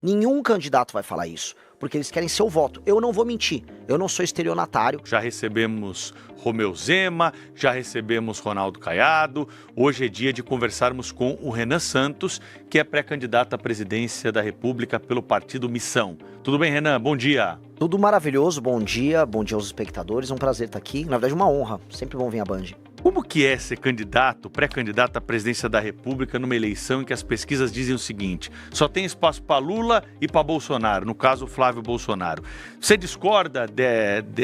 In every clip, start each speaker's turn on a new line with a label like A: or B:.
A: Nenhum candidato vai falar isso, porque eles querem seu voto. Eu não vou mentir, eu não sou estelionatário.
B: Já recebemos Romeu Zema, já recebemos Ronaldo Caiado. Hoje é dia de conversarmos com o Renan Santos, que é pré-candidato à presidência da República pelo partido Missão. Tudo bem, Renan? Bom dia.
A: Tudo maravilhoso, bom dia aos espectadores, um prazer estar aqui. Na verdade, uma honra, sempre bom vir à Band.
B: Como que é ser candidato, pré-candidato à presidência da República numa eleição em que as pesquisas dizem o seguinte: só tem espaço para Lula e para Bolsonaro, no caso Flávio Bolsonaro. Você discorda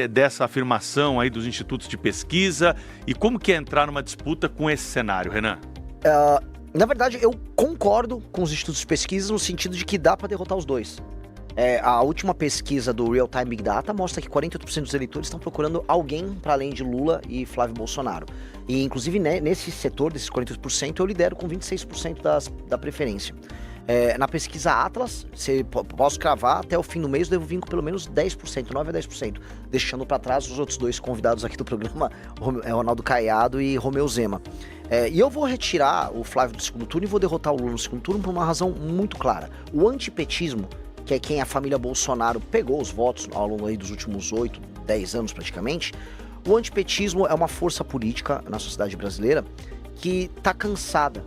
B: dessa afirmação aí dos institutos de pesquisa? E como que é entrar numa disputa com esse cenário, Renan?
A: Na verdade, eu concordo com os institutos de pesquisa no sentido de que dá para derrotar os dois. A última pesquisa do Real Time Big Data mostra que 48% dos eleitores estão procurando alguém para além de Lula e Flávio Bolsonaro. E, inclusive, nesse setor, desses 48%, eu lidero com 26% da preferência. Na pesquisa Atlas, posso cravar, até o fim do mês eu devo vir com pelo menos 10%, 9% a 10%, deixando para trás os outros dois convidados aqui do programa, Ronaldo Caiado e Romeu Zema. E eu vou retirar o Flávio do segundo turno e vou derrotar o Lula no segundo turno por uma razão muito clara. O antipetismo, que é quem a família Bolsonaro pegou os votos ao longo aí dos últimos 8, 10 anos praticamente, o antipetismo é uma força política na sociedade brasileira que está cansada.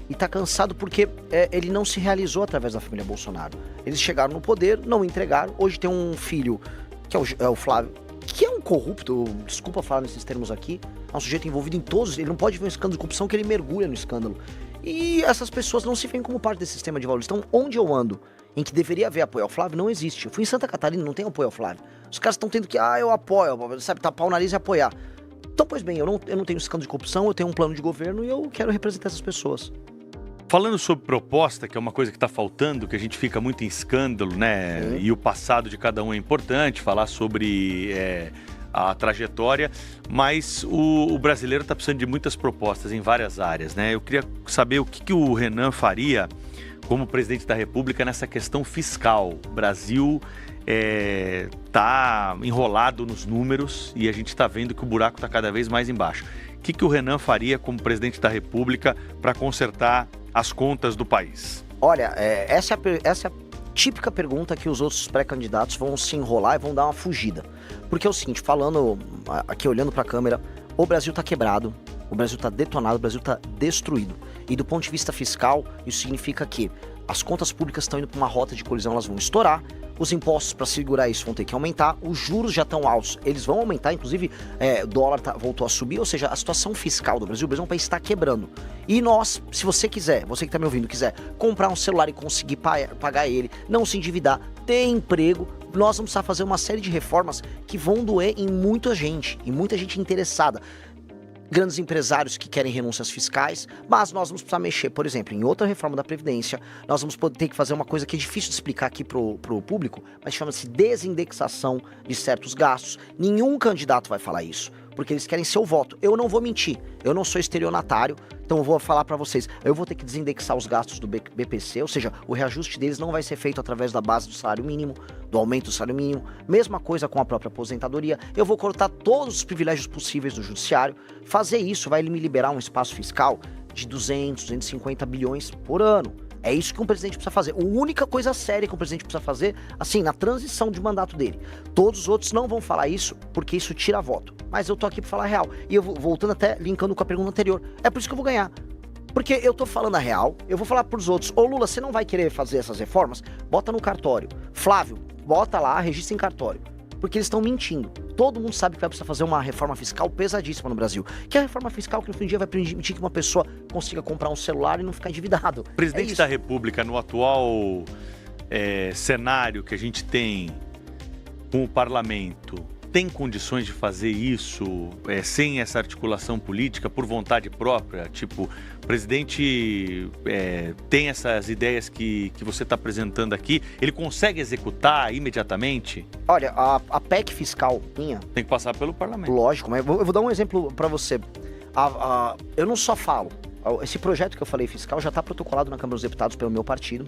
A: E está cansado porque ele não se realizou através da família Bolsonaro. Eles chegaram no poder, não entregaram. Hoje tem um filho, que é o Flávio, que é um corrupto, desculpa falar nesses termos aqui, é um sujeito envolvido em todos, ele não pode ver um escândalo de corrupção que ele mergulha no escândalo. E essas pessoas não se veem como parte desse sistema de valores. Então, onde eu ando, em que deveria haver apoio ao Flávio, não existe. Eu fui em Santa Catarina, não tem apoio ao Flávio. Os caras estão tendo que, eu apoio, sabe, tapar o nariz e apoiar. Então, pois bem, eu não tenho escândalo de corrupção, eu tenho um plano de governo e eu quero representar essas pessoas.
B: Falando sobre proposta, que é uma coisa que está faltando, que a gente fica muito em escândalo, né?
A: Sim.
B: E o passado de cada um é importante, falar sobre a trajetória, mas o brasileiro está precisando de muitas propostas em várias áreas, né? Eu queria saber o que o Renan faria como presidente da República nessa questão fiscal. O Brasil está enrolado nos números e a gente está vendo que o buraco está cada vez mais embaixo. O que o Renan faria como presidente da República para consertar as contas do país?
A: Olha, essa é a típica pergunta que os outros pré-candidatos vão se enrolar e vão dar uma fugida. Porque é o seguinte, falando aqui, olhando para a câmera, o Brasil está quebrado, o Brasil está detonado, o Brasil está destruído. E do ponto de vista fiscal, isso significa que as contas públicas estão indo para uma rota de colisão, elas vão estourar, os impostos para segurar isso vão ter que aumentar, os juros já estão altos, eles vão aumentar, inclusive o dólar voltou a subir, ou seja, a situação fiscal do Brasil, o Brasil é um país que está quebrando. E nós, se você quiser, você que está me ouvindo, quiser comprar um celular e conseguir pagar ele, não se endividar, ter emprego, nós vamos precisar fazer uma série de reformas que vão doer em muita gente interessada. Grandes empresários que querem renúncias fiscais, mas nós vamos precisar mexer, por exemplo, em outra reforma da Previdência, nós vamos ter que fazer uma coisa que é difícil de explicar aqui pro público, mas chama-se desindexação de certos gastos. Nenhum candidato vai falar isso, porque eles querem seu voto. Eu não vou mentir, eu não sou estelionatário, então eu vou falar para vocês, eu vou ter que desindexar os gastos do BPC, ou seja, o reajuste deles não vai ser feito através da base do salário mínimo, do aumento do salário mínimo, mesma coisa com a própria aposentadoria, eu vou cortar todos os privilégios possíveis do judiciário. Fazer isso vai me liberar um espaço fiscal de 200, 250 bilhões por ano. É isso que um presidente precisa fazer. A única coisa séria que um presidente precisa fazer, assim, na transição de mandato dele. Todos os outros não vão falar isso, porque isso tira voto. Mas eu tô aqui pra falar a real. E eu vou voltando até, linkando com a pergunta anterior. É por isso que eu vou ganhar. Porque eu tô falando a real, eu vou falar pros outros, ô Lula, você não vai querer fazer essas reformas? Bota no cartório. Flávio, bota lá, registra em cartório. Porque eles estão mentindo. Todo mundo sabe que vai precisar fazer uma reforma fiscal pesadíssima no Brasil. Que é a reforma fiscal que no fim do dia vai permitir que uma pessoa consiga comprar um celular e não ficar endividado.
B: Presidente da República, no atual cenário que a gente tem com o parlamento, tem condições de fazer isso sem essa articulação política, por vontade própria? Tipo, o presidente tem essas ideias que você está apresentando aqui, ele consegue executar imediatamente?
A: Olha, a PEC fiscal minha...
B: Tem que passar pelo parlamento.
A: Lógico, mas eu vou dar um exemplo para você. Eu não só falo. Esse projeto que eu falei fiscal já está protocolado na Câmara dos Deputados pelo meu partido.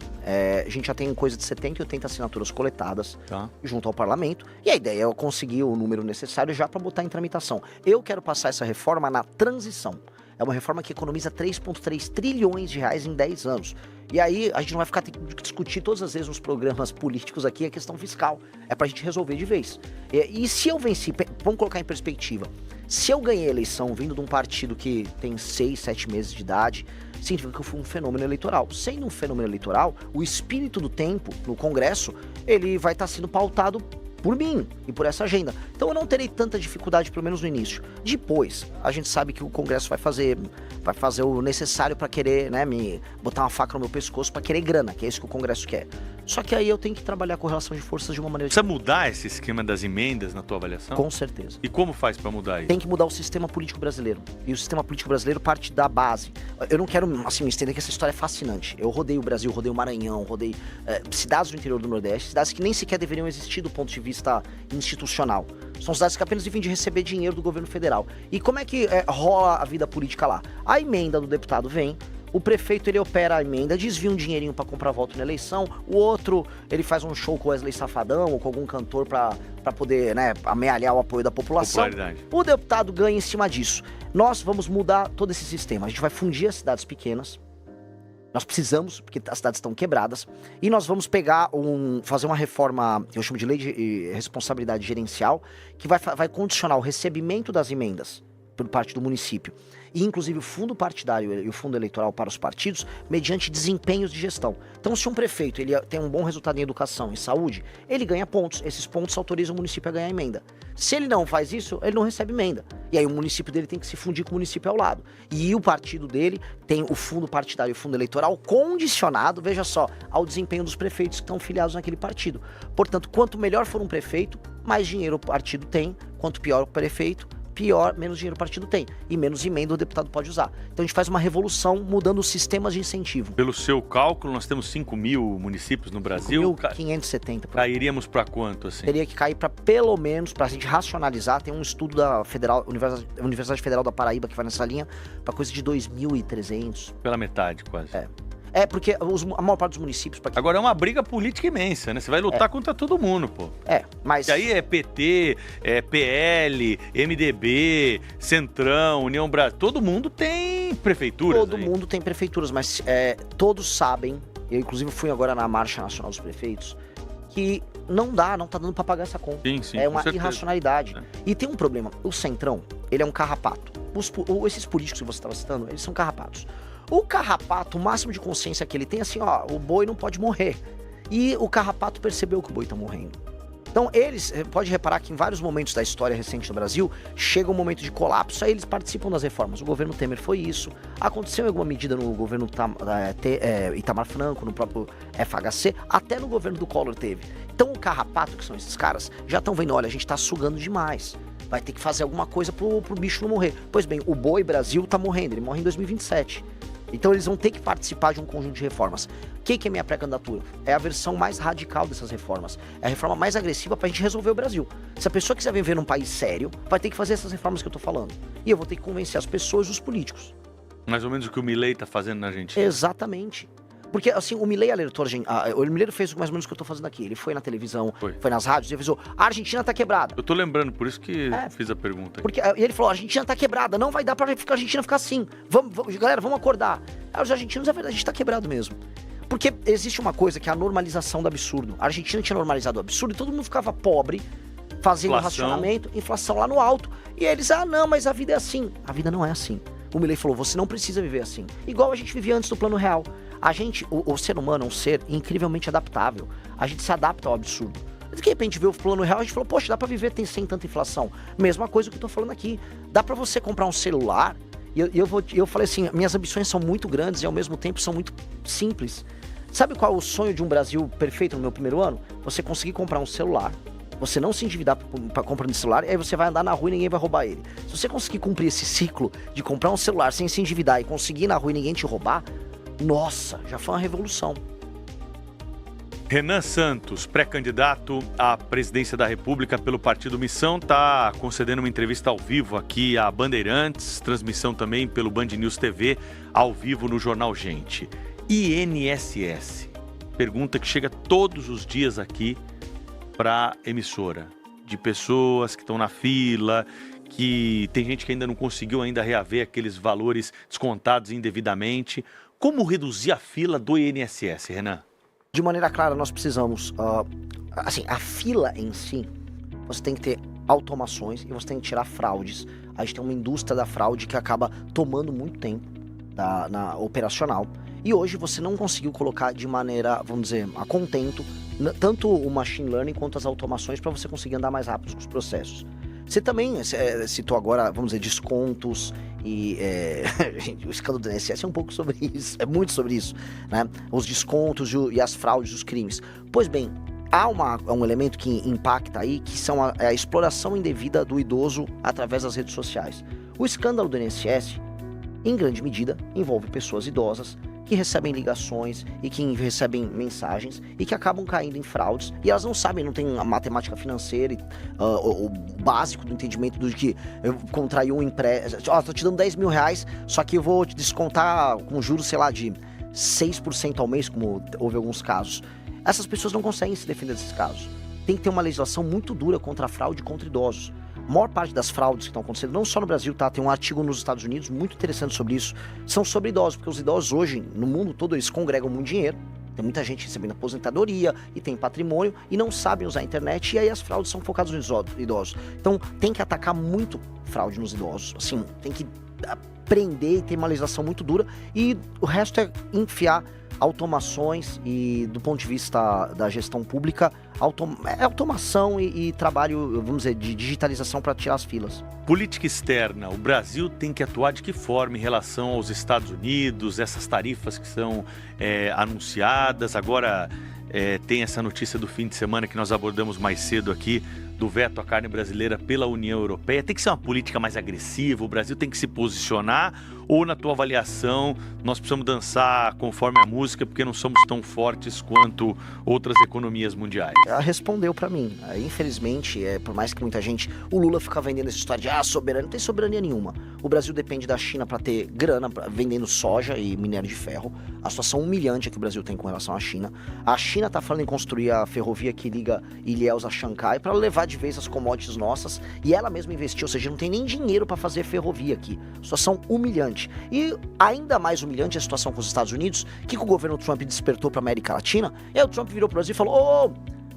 A: A gente já tem coisa de 70 e 80 assinaturas coletadas junto ao parlamento. E a ideia é eu conseguir o número necessário já para botar em tramitação. Eu quero passar essa reforma na transição. É uma reforma que economiza 3,3 trilhões de reais em 10 anos. E aí a gente não vai ficar tendo que discutir todas as vezes nos programas políticos aqui a questão fiscal. É pra gente resolver de vez. E se eu venci, vamos colocar em perspectiva, se eu ganhei a eleição vindo de um partido que tem 6, 7 meses de idade, significa que eu fui um fenômeno eleitoral. Sendo um fenômeno eleitoral, o espírito do tempo no Congresso, ele vai estar sendo pautado por mim e por essa agenda. Então eu não terei tanta dificuldade, pelo menos no início. Depois, a gente sabe que o Congresso vai fazer o necessário para querer, né, me botar uma faca no meu pescoço para querer grana, que é isso que o Congresso quer. Só que aí eu tenho que trabalhar com relação de forças de uma maneira...
B: Precisa mudar esse esquema das emendas na tua avaliação?
A: Com certeza.
B: E como faz para mudar isso?
A: Tem que mudar o sistema político brasileiro. E o sistema político brasileiro parte da base. Eu não quero, assim, me estender que essa história é fascinante. Eu rodei o Brasil, rodei o Maranhão, rodei cidades do interior do Nordeste, cidades que nem sequer deveriam existir do ponto de vista institucional. São cidades que apenas vivem de receber dinheiro do governo federal. E como é que rola a vida política lá? A emenda do deputado vem, o prefeito ele opera a emenda, desvia um dinheirinho pra comprar voto na eleição, o outro ele faz um show com Wesley Safadão ou com algum cantor pra poder, né, amealhar o apoio da população. O deputado ganha em cima disso. Nós vamos mudar todo esse sistema, a gente vai fundir as cidades pequenas. Nós precisamos, porque as cidades estão quebradas, e nós vamos fazer uma reforma, que eu chamo de lei de responsabilidade gerencial, que vai condicionar o recebimento das emendas por parte do município, e inclusive o fundo partidário e o fundo eleitoral para os partidos, mediante desempenhos de gestão. Então, se um prefeito ele tem um bom resultado em educação e saúde, ele ganha pontos, esses pontos autorizam o município a ganhar emenda. Se ele não faz isso, ele não recebe emenda. E aí o município dele tem que se fundir com o município ao lado. E o partido dele tem o fundo partidário e o fundo eleitoral condicionado, veja só, ao desempenho dos prefeitos que estão filiados naquele partido. Portanto, quanto melhor for um prefeito, mais dinheiro o partido tem, quanto pior o prefeito, menos dinheiro o partido tem, e menos emenda o deputado pode usar. Então a gente faz uma revolução mudando os sistemas de incentivo.
B: Pelo seu cálculo, nós temos 5 mil municípios no Brasil.
A: 5.570.
B: Cairíamos para quanto, assim?
A: Teria que cair para pelo menos, para a gente racionalizar, tem um estudo da Universidade Federal da Paraíba que vai nessa linha, para coisa de 2.300.
B: Pela metade, quase.
A: É, porque a maior parte dos municípios...
B: Agora é uma briga política imensa, né? Você vai lutar contra todo mundo, pô.
A: Mas...
B: E aí é PT, é PL, MDB, Centrão, União Brasil. Todo mundo tem prefeituras.
A: Todo mundo tem prefeituras, mas todos sabem, eu inclusive fui agora na Marcha Nacional dos Prefeitos, que não tá dando pra pagar essa conta.
B: Sim,
A: é uma irracionalidade. E tem um problema, o Centrão, ele é um carrapato. Esses políticos que você estava citando, eles são carrapatos. O carrapato, o máximo de consciência que ele tem, assim, ó, o boi não pode morrer. E o carrapato percebeu que o boi tá morrendo. Então, pode reparar que em vários momentos da história recente do Brasil, chega um momento de colapso, aí eles participam das reformas. O governo Temer foi isso, aconteceu em alguma medida no governo Itamar Franco, no próprio FHC, até no governo do Collor teve. Então, o carrapato, que são esses caras, já estão vendo, olha, a gente tá sugando demais. Vai ter que fazer alguma coisa pro bicho não morrer. Pois bem, o boi Brasil tá morrendo, ele morre em 2027. Então eles vão ter que participar de um conjunto de reformas. O que é minha pré-candidatura? É a versão mais radical dessas reformas. É a reforma mais agressiva pra gente resolver o Brasil. Se a pessoa quiser viver num país sério, vai ter que fazer essas reformas que eu tô falando. E eu vou ter que convencer as pessoas e os políticos.
B: Mais ou menos o que o Milei tá fazendo na Argentina.
A: Exatamente. Porque, assim, o Milei alertou, o Milei fez mais ou menos o que eu tô fazendo aqui. Ele foi na televisão, foi nas rádios e avisou, a Argentina tá quebrada.
B: Eu tô lembrando, por isso que fiz a pergunta.
A: Porque ele falou, a Argentina tá quebrada, não vai dar pra a Argentina ficar assim. Galera, vamos acordar. Aí os argentinos, é verdade, a gente tá quebrado mesmo. Porque existe uma coisa que é a normalização do absurdo. A Argentina tinha normalizado o absurdo e todo mundo ficava pobre, fazendo racionamento, inflação lá no alto. E eles, não, mas a vida é assim. A vida não é assim. O Milei falou, você não precisa viver assim. Igual a gente vivia antes do Plano Real. A gente, o ser humano é um ser incrivelmente adaptável. A gente se adapta ao absurdo. De repente veio o Plano Real, a gente falou, poxa, dá pra viver sem tanta inflação. Mesma coisa que eu tô falando aqui. Dá pra você comprar um celular, e eu falei assim, minhas ambições são muito grandes e ao mesmo tempo são muito simples. Sabe qual é o sonho de um Brasil perfeito no meu primeiro ano? Você conseguir comprar um celular, você não se endividar pra comprando celular, e aí você vai andar na rua e ninguém vai roubar ele. Se você conseguir cumprir esse ciclo de comprar um celular sem se endividar e conseguir ir na rua e ninguém te roubar, nossa, já foi uma revolução.
B: Renan Santos, pré-candidato à presidência da República pelo Partido Missão, está concedendo uma entrevista ao vivo aqui à Bandeirantes, transmissão também pelo Band News TV, ao vivo no Jornal Gente. INSS, pergunta que chega todos os dias aqui para a emissora, de pessoas que estão na fila, que tem gente que ainda não conseguiu ainda reaver aqueles valores descontados indevidamente. Como reduzir a fila do INSS, Renan?
A: De maneira clara, nós precisamos, assim, a fila em si, você tem que ter automações e você tem que tirar fraudes. A gente tem uma indústria da fraude que acaba tomando muito tempo na operacional. E hoje você não conseguiu colocar de maneira, vamos dizer, a contento, tanto o machine learning quanto as automações para você conseguir andar mais rápido com os processos. Você também citou agora, vamos dizer, descontos e gente, o escândalo do INSS é um pouco sobre isso, é muito sobre isso, né? Os descontos e as fraudes, os crimes. Pois bem, há um elemento que impacta aí, que são a exploração indevida do idoso através das redes sociais. O escândalo do INSS, em grande medida, envolve pessoas idosas que recebem ligações e que recebem mensagens e que acabam caindo em fraudes e elas não sabem, não tem a matemática financeira, o básico do entendimento do que eu contraí um empréstimo, tô te dando 10 mil reais, só que eu vou te descontar com juros, sei lá, de 6% ao mês, como houve alguns casos. Essas pessoas não conseguem se defender desses casos. Tem que ter uma legislação muito dura contra a fraude e contra idosos. A maior parte das fraudes que estão acontecendo, não só no Brasil, tá? Tem um artigo nos Estados Unidos muito interessante sobre isso, são sobre idosos, porque os idosos hoje, no mundo todo, eles congregam muito dinheiro, tem muita gente recebendo aposentadoria e tem patrimônio e não sabem usar a internet, e aí as fraudes são focadas nos idosos. Então tem que atacar muito fraude nos idosos, assim, tem que prender e ter uma legislação muito dura, e o resto é enfiar automações e, do ponto de vista da gestão pública, automação e trabalho, vamos dizer, de digitalização para tirar as filas.
B: Política externa, o Brasil tem que atuar de que forma em relação aos Estados Unidos, essas tarifas que são anunciadas, agora tem essa notícia do fim de semana que nós abordamos mais cedo aqui, do veto à carne brasileira pela União Europeia. Tem que ser uma política mais agressiva, o Brasil tem que se posicionar, ou na tua avaliação nós precisamos dançar conforme a música porque não somos tão fortes quanto outras economias mundiais?
A: Ela respondeu pra mim. Infelizmente, por mais que muita gente, o Lula fica vendendo essa história de soberania, não tem soberania nenhuma. O Brasil depende da China para ter grana, vendendo soja e minério de ferro. A situação humilhante que o Brasil tem com relação à China. A China tá falando em construir a ferrovia que liga Ilhéus a Xangai para levar de vez as commodities nossas, e ela mesma investiu, ou seja, não tem nem dinheiro para fazer ferrovia aqui. Situação humilhante. E ainda mais humilhante a situação com os Estados Unidos, que o governo Trump despertou para a América Latina, e aí o Trump virou para o Brasil e falou: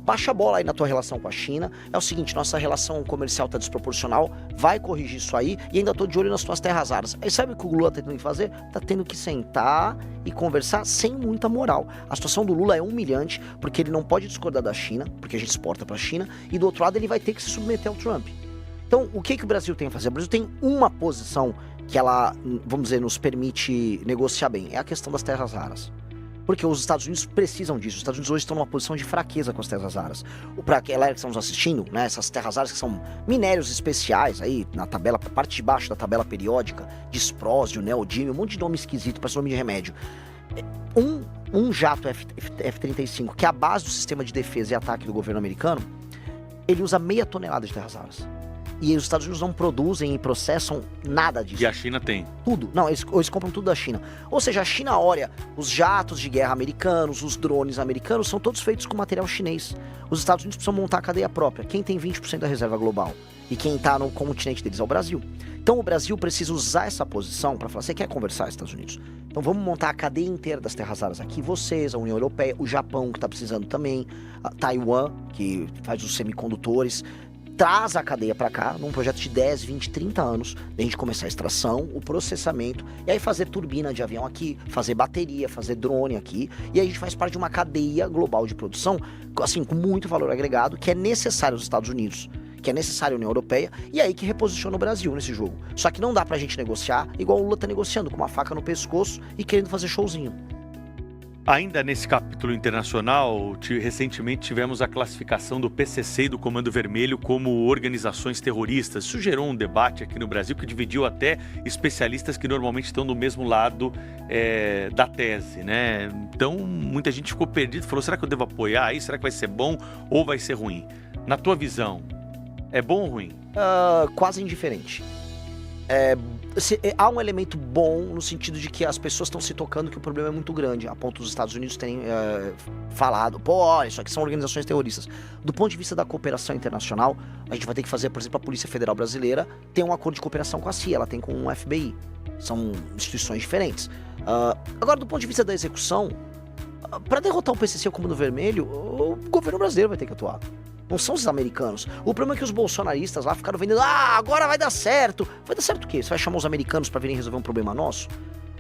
A: baixa a bola aí na tua relação com a China, é o seguinte, nossa relação comercial tá desproporcional, vai corrigir isso aí, e ainda tô de olho nas tuas terras raras. Aí sabe o que o Lula tá tendo que fazer? Tá tendo que sentar e conversar sem muita moral. A situação do Lula é humilhante, porque ele não pode discordar da China, porque a gente exporta pra China, e do outro lado ele vai ter que se submeter ao Trump. Então, o que o Brasil tem a fazer? O Brasil tem uma posição que ela, vamos dizer, nos permite negociar bem, é a questão das terras raras. Porque os Estados Unidos precisam disso. Os Estados Unidos hoje estão numa posição de fraqueza com as terras raras. Para aquela que estamos assistindo, né, essas terras raras que são minérios especiais aí na tabela, parte de baixo da tabela periódica, disprósio, neodímio, um monte de nome esquisito, parece nome de remédio. Um jato F-35, que é a base do sistema de defesa e ataque do governo americano, ele usa 0,5 tonelada de terras raras. E os Estados Unidos não produzem e processam nada disso.
B: E a China tem.
A: Tudo. Não, eles compram tudo da China. Ou seja, a China olha, os jatos de guerra americanos, os drones americanos, são todos feitos com material chinês. Os Estados Unidos precisam montar a cadeia própria. Quem tem 20% da reserva global? E quem está no continente deles é o Brasil. Então o Brasil precisa usar essa posição para falar, você quer conversar, Estados Unidos? Então vamos montar a cadeia inteira das terras raras aqui. Vocês, a União Europeia, o Japão, que está precisando também, a Taiwan, que faz os semicondutores, traz a cadeia para cá, num projeto de 10, 20, 30 anos, a gente começar a extração, o processamento, e aí fazer turbina de avião aqui, fazer bateria, fazer drone aqui, e aí a gente faz parte de uma cadeia global de produção, assim, com muito valor agregado, que é necessário aos Estados Unidos, que é necessário à União Europeia, e aí que reposiciona o Brasil nesse jogo. Só que não dá pra gente negociar igual o Lula tá negociando, com uma faca no pescoço e querendo fazer showzinho.
B: Ainda nesse capítulo internacional, recentemente tivemos a classificação do PCC e do Comando Vermelho como organizações terroristas. Isso gerou um debate aqui no Brasil que dividiu até especialistas que normalmente estão do mesmo lado da tese, né? Então, muita gente ficou perdida, falou, será que eu devo apoiar isso? Será que vai ser bom ou vai ser ruim? Na tua visão, é bom ou ruim?
A: Quase indiferente. há um elemento bom no sentido de que as pessoas estão se tocando que o problema é muito grande, a ponto dos Estados Unidos terem falado, pô, olha, isso aqui são organizações terroristas. Do ponto de vista da cooperação internacional, a gente vai ter que fazer, por exemplo, a Polícia Federal Brasileira tem um acordo de cooperação com a CIA, ela tem com o FBI. São instituições diferentes. Agora, do ponto de vista da execução, para derrotar o PCC e o Comando Vermelho, o governo brasileiro vai ter que atuar. Não são os americanos. O problema é que os bolsonaristas lá ficaram vendendo, agora vai dar certo. Vai dar certo o quê? Você vai chamar os americanos para virem resolver um problema nosso?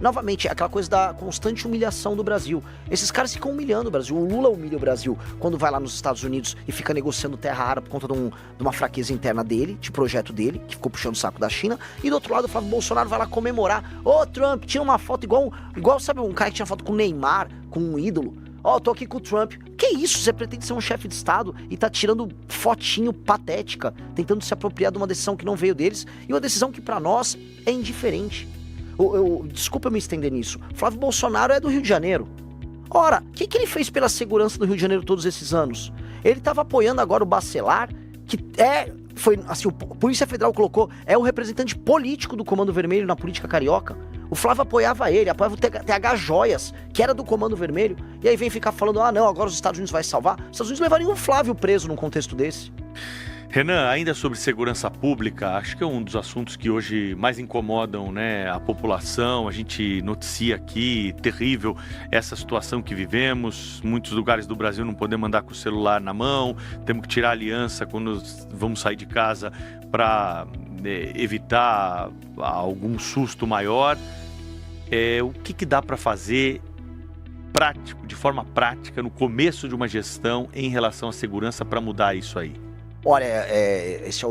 A: Novamente, é aquela coisa da constante humilhação do Brasil. Esses caras ficam humilhando o Brasil. O Lula humilha o Brasil quando vai lá nos Estados Unidos e fica negociando terra rara por conta de uma fraqueza interna dele, de projeto dele, que ficou puxando o saco da China. E do outro lado, o Flávio Bolsonaro vai lá comemorar. Trump, tira uma foto igual, sabe, um cara que tinha foto com o Neymar, com um ídolo. Tô aqui com o Trump. Que isso? Você pretende ser um chefe de Estado e tá tirando fotinho patética, tentando se apropriar de uma decisão que não veio deles e uma decisão que pra nós é indiferente. Desculpa eu me estender nisso. Flávio Bolsonaro é do Rio de Janeiro. Ora, o que ele fez pela segurança do Rio de Janeiro todos esses anos? Ele tava apoiando agora o Bacelar, que foi assim, a Polícia Federal colocou, é o representante político do Comando Vermelho na política carioca. O Flávio apoiava ele, apoiava o TH Joias, que era do Comando Vermelho, e aí vem ficar falando, não, agora os Estados Unidos vai salvar. Os Estados Unidos levariam o Flávio preso num contexto desse.
B: Renan, ainda sobre segurança pública, acho que é um dos assuntos que hoje mais incomodam, né, a população. A gente noticia aqui, terrível, essa situação que vivemos. Muitos lugares do Brasil não podemos andar com o celular na mão, temos que tirar a aliança quando vamos sair de casa para evitar algum susto maior. O que dá para fazer prático, de forma prática, no começo de uma gestão em relação à segurança para mudar isso aí?
A: Olha, esse é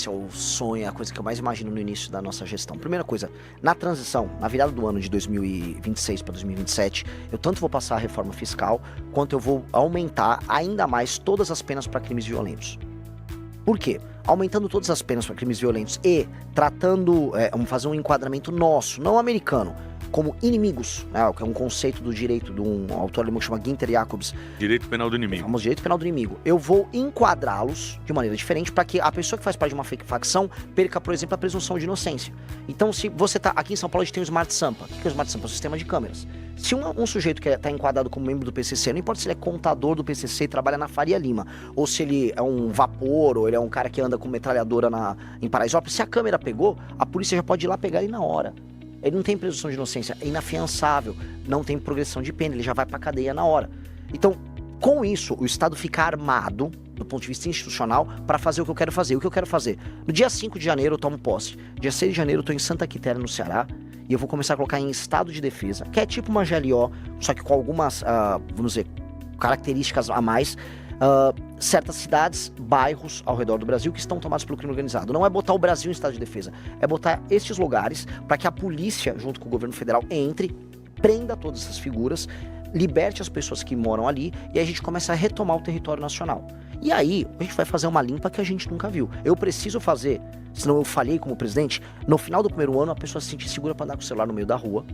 A: o sonho, a coisa que eu mais imagino no início da nossa gestão. Primeira coisa, na transição, na virada do ano de 2026 para 2027, eu tanto vou passar a reforma fiscal, quanto eu vou aumentar ainda mais todas as penas para crimes violentos. Por quê? Aumentando todas as penas para crimes violentos e tratando, vamos fazer um enquadramento nosso, não americano, como inimigos, né, que é um conceito do direito de um autor alemão que chama Günther Jacobs.
B: Direito penal do inimigo.
A: O famoso direito penal do inimigo. Eu vou enquadrá-los de maneira diferente para que a pessoa que faz parte de uma fake facção perca, por exemplo, a presunção de inocência. Então, se você tá aqui em São Paulo, a gente tem o Smart Sampa. O que é o Smart Sampa? É um sistema de câmeras. Se um sujeito que está enquadrado como membro do PCC, não importa se ele é contador do PCC e trabalha na Faria Lima, ou se ele é um vapor, ou ele é um cara que anda com metralhadora em Paraisópolis, se a câmera pegou, a polícia já pode ir lá pegar ele na hora. Ele não tem presunção de inocência, é inafiançável, não tem progressão de pena, ele já vai pra cadeia na hora. Então, com isso, o Estado fica armado, do ponto de vista institucional, para fazer o que eu quero fazer. O que eu quero fazer? No dia 5 de janeiro eu tomo posse, dia 6 de janeiro eu tô em Santa Quitéria, no Ceará, e eu vou começar a colocar em estado de defesa, que é tipo uma GLO, só que com algumas, vamos dizer, características a mais, certas cidades, bairros ao redor do Brasil que estão tomados pelo crime organizado. Não é botar o Brasil em estado de defesa, é botar estes lugares para que a polícia, junto com o governo federal, entre, prenda todas essas figuras, liberte as pessoas que moram ali e aí a gente começa a retomar o território nacional. E aí a gente vai fazer uma limpa que a gente nunca viu. Eu preciso fazer, senão eu falhei como presidente, no final do primeiro ano a pessoa se sentir segura para andar com o celular no meio da rua,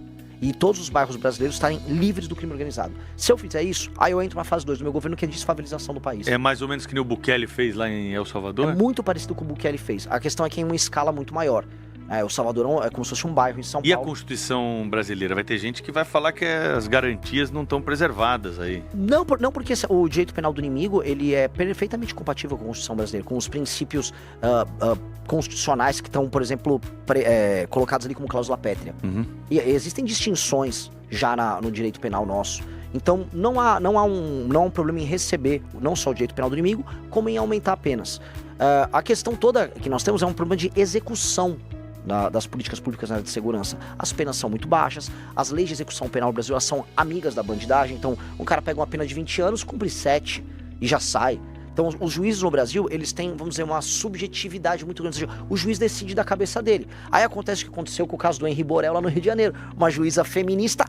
A: e todos os bairros brasileiros estarem livres do crime organizado. Se eu fizer isso, aí eu entro na fase 2 do meu governo, que é a desfavelização do país.
B: É mais ou menos que nem o Bukele fez lá em El Salvador?
A: É muito parecido com o que o Bukele fez. A questão é que é em uma escala muito maior. O Salvador é como se fosse um bairro em São Paulo.
B: E a Constituição brasileira? Vai ter gente que vai falar que as garantias não estão preservadas aí.
A: Não porque o direito penal do inimigo, ele é perfeitamente compatível com a Constituição brasileira, com os princípios constitucionais que estão, por exemplo, colocados ali como cláusula pétrea.
B: Uhum.
A: E existem distinções já no direito penal nosso. Então, não há um problema em receber não só o direito penal do inimigo, como em aumentar penas. A questão toda que nós temos é um problema de execução das políticas públicas na área de segurança. As penas são muito baixas, as leis de execução penal no Brasil elas são amigas da bandidagem, então um cara pega uma pena de 20 anos, cumpre 7 e já sai. Então os juízes no Brasil, eles têm, vamos dizer, uma subjetividade muito grande, ou seja, o juiz decide da cabeça dele. Aí acontece o que aconteceu com o caso do Henri Borel lá no Rio de Janeiro, uma juíza feminista,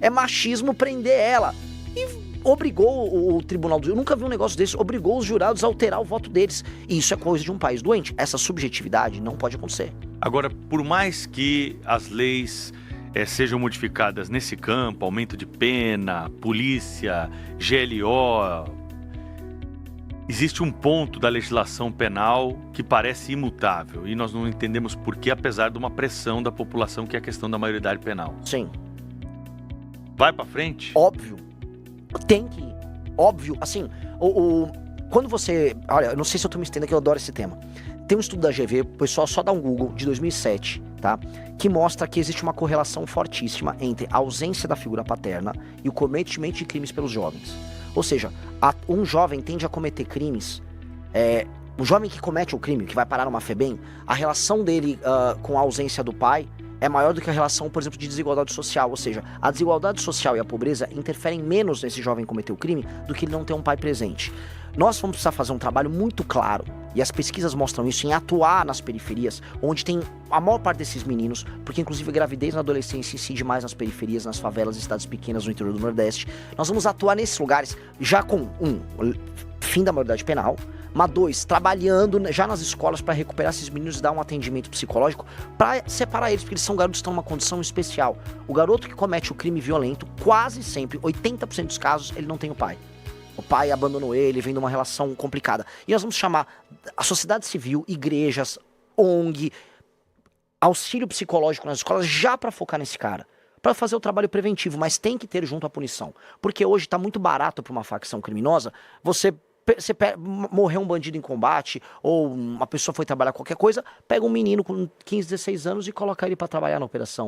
A: é machismo prender ela. E obrigou o tribunal, eu nunca vi um negócio desse, obrigou os jurados a alterar o voto deles. E isso é coisa de um país doente. Essa subjetividade não pode acontecer.
B: Agora, por mais que as leis sejam modificadas nesse campo, aumento de pena, polícia, GLO, existe um ponto da legislação penal que parece imutável e nós não entendemos por que, apesar de uma pressão da população, que é a questão da maioridade penal.
A: Sim.
B: Vai pra frente?
A: Óbvio. Tem que ir. Óbvio. Assim, quando você... Olha, eu não sei se eu tô me estendendo, que eu adoro esse tema. Tem um estudo da GV, o pessoal só dá um Google, de 2007, tá? Que mostra que existe uma correlação fortíssima entre a ausência da figura paterna e o cometimento de crimes pelos jovens. Ou seja, um jovem tende a cometer crimes... o jovem que comete o crime, que vai parar numa FEBEM, a relação dele com a ausência do pai é maior do que a relação, por exemplo, de desigualdade social. Ou seja, a desigualdade social e a pobreza interferem menos nesse jovem cometer o crime do que ele não ter um pai presente. Nós vamos precisar fazer um trabalho muito claro, e as pesquisas mostram isso, em atuar nas periferias, onde tem a maior parte desses meninos, porque inclusive a gravidez na adolescência incide mais nas periferias, nas favelas, cidades pequenas no interior do Nordeste. Nós vamos atuar nesses lugares já com, fim da maioridade penal, mas 2, trabalhando já nas escolas para recuperar esses meninos e dar um atendimento psicológico para separar eles, porque eles são garotos que estão numa condição especial. O garoto que comete o crime violento, quase sempre, 80% dos casos, ele não tem o pai. O pai abandonou ele, vem de uma relação complicada. E nós vamos chamar a sociedade civil, igrejas, ONG, auxílio psicológico nas escolas, já para focar nesse cara. Para fazer o trabalho preventivo, mas tem que ter junto a punição. Porque hoje está muito barato para uma facção criminosa você morreu um bandido em combate, ou uma pessoa foi trabalhar qualquer coisa, pega um menino com 15, 16 anos e coloca ele para trabalhar na operação.